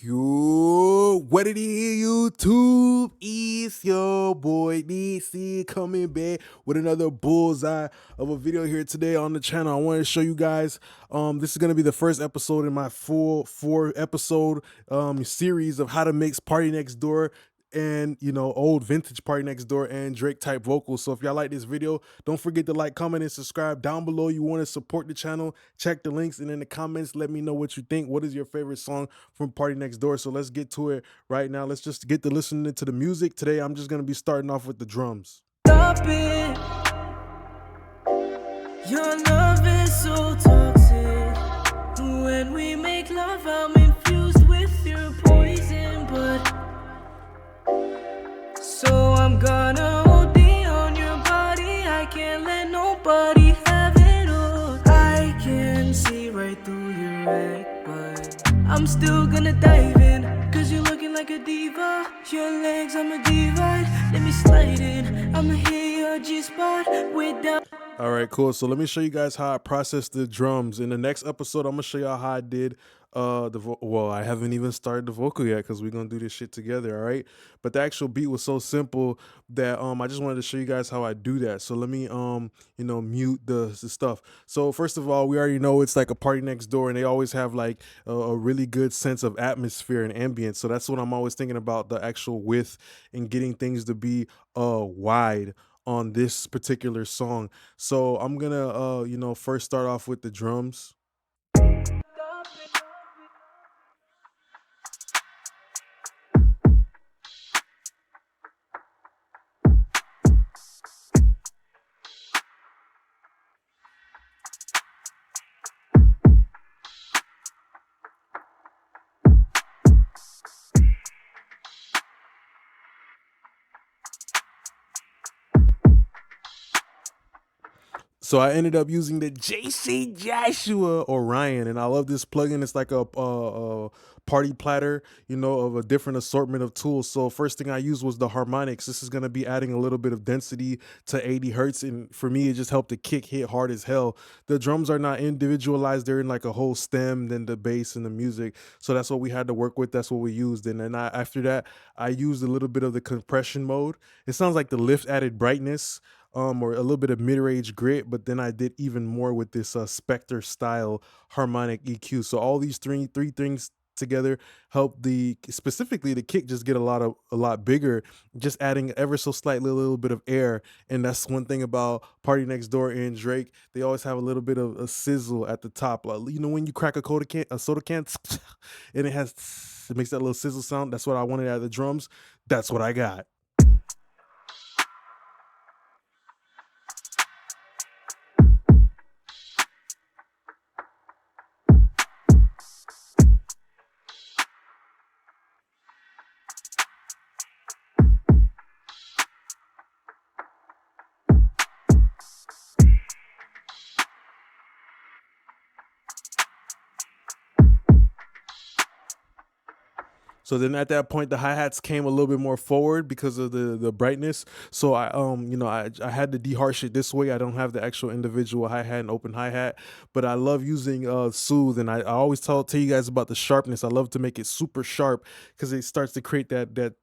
Yo, what it is, YouTube? It's your boy DC coming back with another bullseye of a video here today on the channel. I want to show you guys. This is gonna be the first episode in my full 4 episode series of how to mix Party Next Door and old vintage Party Next Door and Drake type vocals. So if y'all like this video, don't forget to like, comment, and subscribe down below. You want to support the channel, check the links, and in the comments let me know what you think. What is your favorite song from Party Next Door? So let's get to it right now. Let's just get to listening to the music. Today I'm just gonna be starting off with the drums. Stop it. Your love is so toxic. When we make love, I'm infused with your poison, but so I'm gonna OD on your body. I can't let nobody have it all. I can see right through your wreck, but I'm still gonna dive in, cause you're looking like a diva. Your legs, I'ma divide. Let me slide in, I'ma hit your G-spot without. All right, cool. So let me show you guys how I process the drums. In the next episode, I'm gonna show y'all how I did well, I haven't even started the vocal yet because we're gonna do this shit together, all right? But the actual beat was so simple that I just wanted to show you guys how I do that. So let me mute the stuff. So first of all, we already know it's like a Party Next Door, and they always have like a really good sense of atmosphere and ambience. So that's what I'm always thinking about, the actual width and getting things to be wide on this particular song. So I'm gonna first start off with the drums. So I ended up using the JC Joshua Orion, and I love this plugin. It's like a party platter, of a different assortment of tools. So first thing I used was the harmonics. This is going to be adding a little bit of density to 80 hertz, and for me, it just helped the kick hit hard as hell. The drums are not individualized; they're in like a whole stem, then the bass and the music. So that's what we had to work with. That's what we used, and then after that, I used a little bit of the compression mode. It sounds like the lift added brightness, or a little bit of mid-range grit, but then I did even more with this Spectre style harmonic EQ. So all these three things together help specifically the kick just get a lot bigger, just adding ever so slightly a little bit of air. And that's one thing about Party Next Door and Drake. They always have a little bit of a sizzle at the top, like, when you crack a soda can and it makes that little sizzle sound. That's what I wanted out of the drums. That's what I got. So then at that point, the hi-hats came a little bit more forward because of the brightness. So I had to deharsh it this way. I don't have the actual individual hi-hat and open hi-hat, but I love using Soothe, and I always tell you guys about the sharpness. I love to make it super sharp because it starts to create that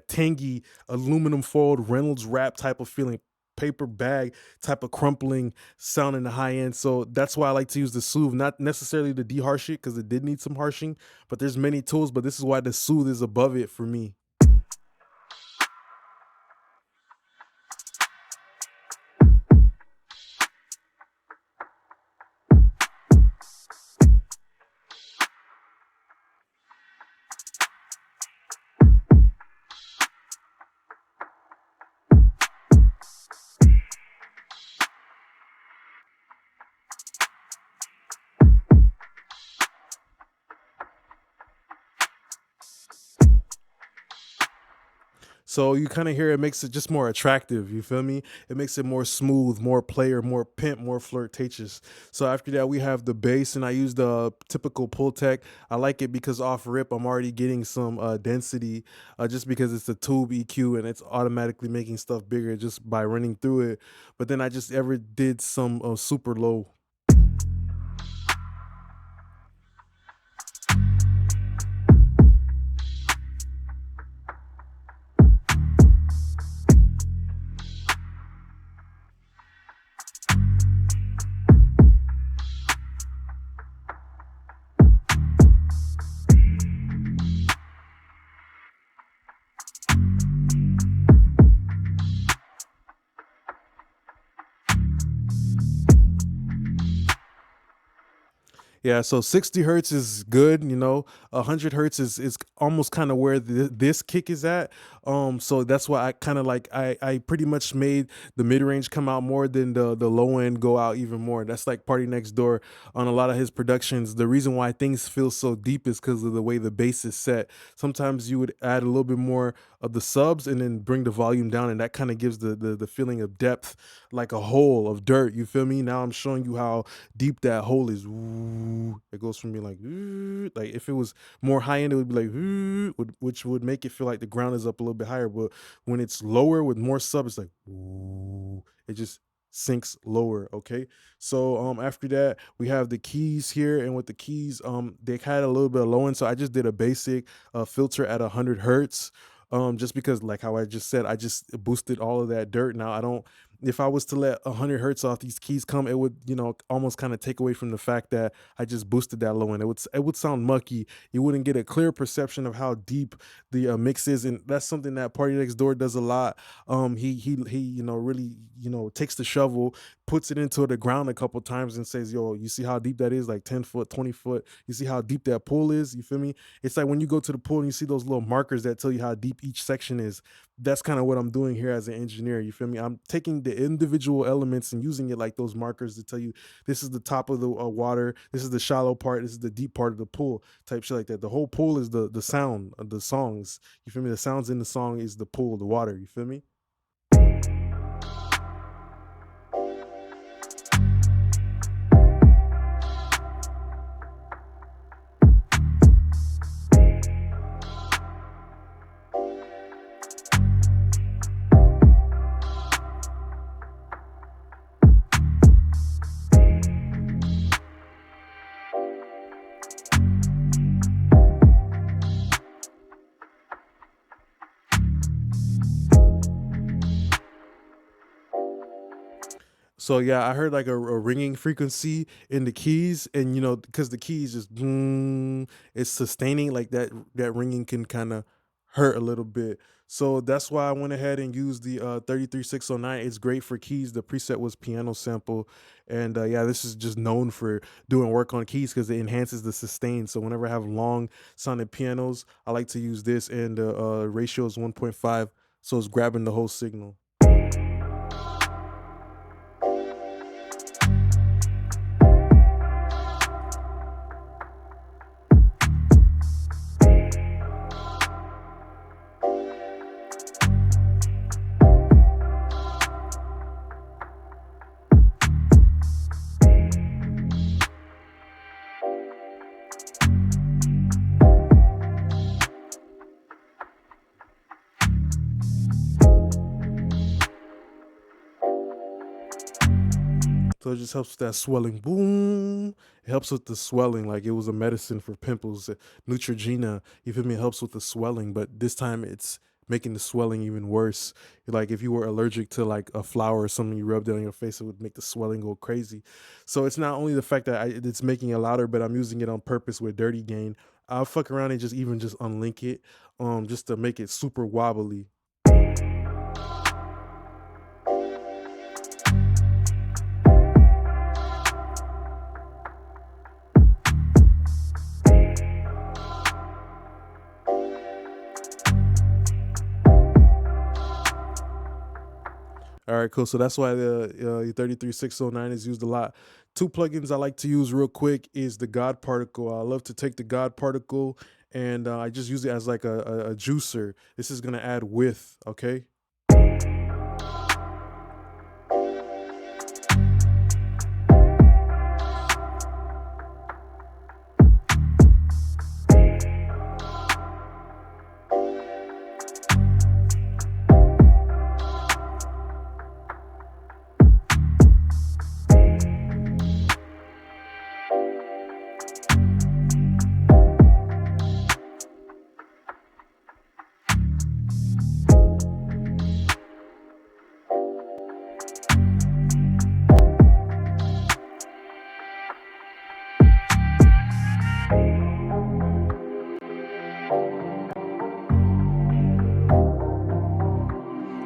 tangy aluminum foiled Reynolds wrap type of feeling, paper bag type of crumpling sound in the high end. So that's why I like to use the Soothe, not necessarily to deharsh it because it did need some harshing, but there's many tools, but this is why the Soothe is above it for me. So you kind of hear it makes it just more attractive. You feel me? It makes it more smooth, more player, more pimp, more flirtatious. So after that, we have the bass, and I use the typical pull tech. I like it because off rip, I'm already getting some density just because it's a tube EQ and it's automatically making stuff bigger just by running through it. But then I just ever did some super low. Yeah, so 60 hertz is good, 100 hertz is almost kind of where this kick is at. So that's why I kind of like I pretty much made the mid range come out more than the low end go out even more. That's like Party Next Door on a lot of his productions. The reason why things feel so deep is because of the way the bass is set. Sometimes you would add a little bit more of the subs and then bring the volume down, and that kind of gives the feeling of depth, like a hole of dirt. You feel me? Now I'm showing you how deep that hole is. Ooh, it goes from being like, ooh, like if it was more high end, it would be like, ooh, which would make it feel like the ground is up a little bit higher. But when it's lower with more sub, it's like, ooh, it just sinks lower. Okay. So after that, we have the keys here, and with the keys, they had a little bit of low end. So I just did a basic filter at 100 hertz. Just because, like how I just said, I just boosted all of that dirt. Now I don't, if I was to let 100 hertz off these keys come, it would, almost kind of take away from the fact that I just boosted that low end. It would sound mucky. You wouldn't get a clear perception of how deep the mix is, and that's something that Party Next Door does a lot. He really takes the shovel, puts it into the ground a couple times, and says, "Yo, you see how deep that is? Like 10 foot, 20 foot. You see how deep that pool is? You feel me? It's like when you go to the pool and you see those little markers that tell you how deep each section is. That's kind of what I'm doing here as an engineer. You feel me? I'm taking the individual elements and using it like those markers to tell you this is the top of the water, this is the shallow part, this is the deep part of the pool, type shit like that. The whole pool is the sound of the songs. You feel me? The sounds in the song is the pool, the water. You feel me? So yeah, I heard like a ringing frequency in the keys, and because the keys just it's sustaining, like that ringing can kind of hurt a little bit. So that's why I went ahead and used the 33609. It's great for keys. The preset was piano sample, and yeah, this is just known for doing work on keys because it enhances the sustain. So whenever I have long sounding pianos, I like to use this, and the ratio is 1.5, so it's grabbing the whole signal. So it just helps with that swelling. Boom. It helps with the swelling. Like it was a medicine for pimples. Neutrogena, you feel me? It helps with the swelling, but this time it's making the swelling even worse. Like if you were allergic to like a flower or something, you rubbed it on your face, it would make the swelling go crazy. So it's not only the fact that it's making it louder, but I'm using it on purpose with dirty gain. I'll fuck around and just unlink it, just to make it super wobbly. All right, cool. So that's why the 33609 is used a lot. Two plugins I like to use real quick is the God particle. I love to take the God particle, and I just use it as like a juicer. This is gonna add width. Okay.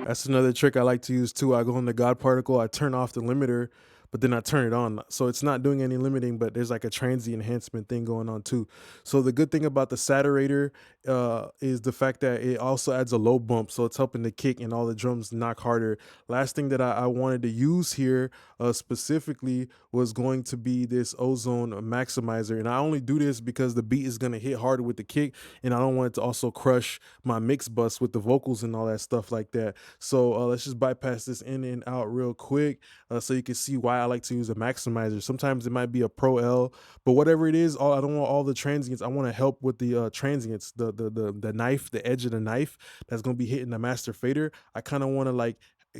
That's another trick I like to use too. I go in the God particle, I turn off the limiter, but then I turn it on. So it's not doing any limiting, but there's like a transient enhancement thing going on too. So the good thing about the saturator is the fact that it also adds a low bump. So it's helping the kick and all the drums knock harder. Last thing that I wanted to use here specifically was going to be this Ozone maximizer. And I only do this because the beat is going to hit harder with the kick, and I don't want it to also crush my mix bus with the vocals and all that stuff like that. So let's just bypass this in and out real quick so you can see why I like to use a maximizer. Sometimes it might be a Pro L, but whatever it is, I don't want all the transients. I want to help with the transients, the knife, the edge of the knife that's going to be hitting the master fader. I kind of want to like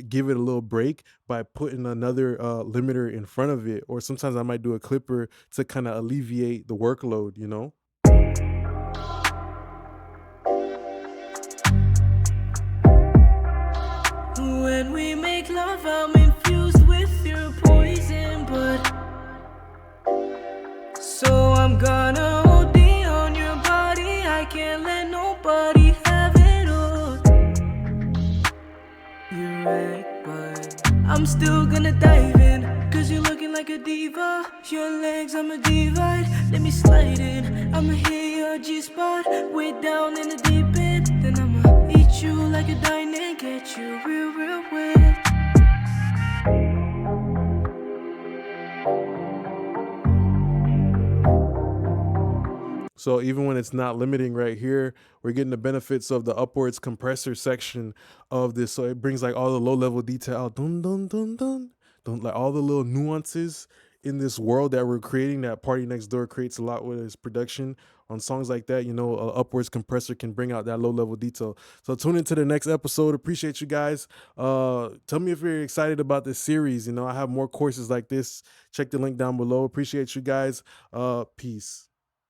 give it a little break by putting another limiter in front of it, or sometimes I might do a clipper to kind of alleviate the workload, you know. When we make love, I'm infused with your poison, but so I'm gonna OD on your body. I can't let nobody have it all. You're right, but I'm still gonna dive in, cause you're looking like a diva. Your legs, I'ma divide. Let me slide in. I'ma hit your G-spot, way down in the deep end. Then I'ma eat you like a dine, get you real, real wet. So even when it's not limiting right here, we're getting the benefits of the upwards compressor section of this. So it brings like all the low level detail out, dun dun dun dun, dun, like all the little nuances in this world that we're creating. That Party Next Door creates a lot with his production on songs like that. You know, upwards compressor can bring out that low level detail. So tune into the next episode. Appreciate you guys. Tell me if you're excited about this series. You know, I have more courses like this. Check the link down below. Appreciate you guys. Peace.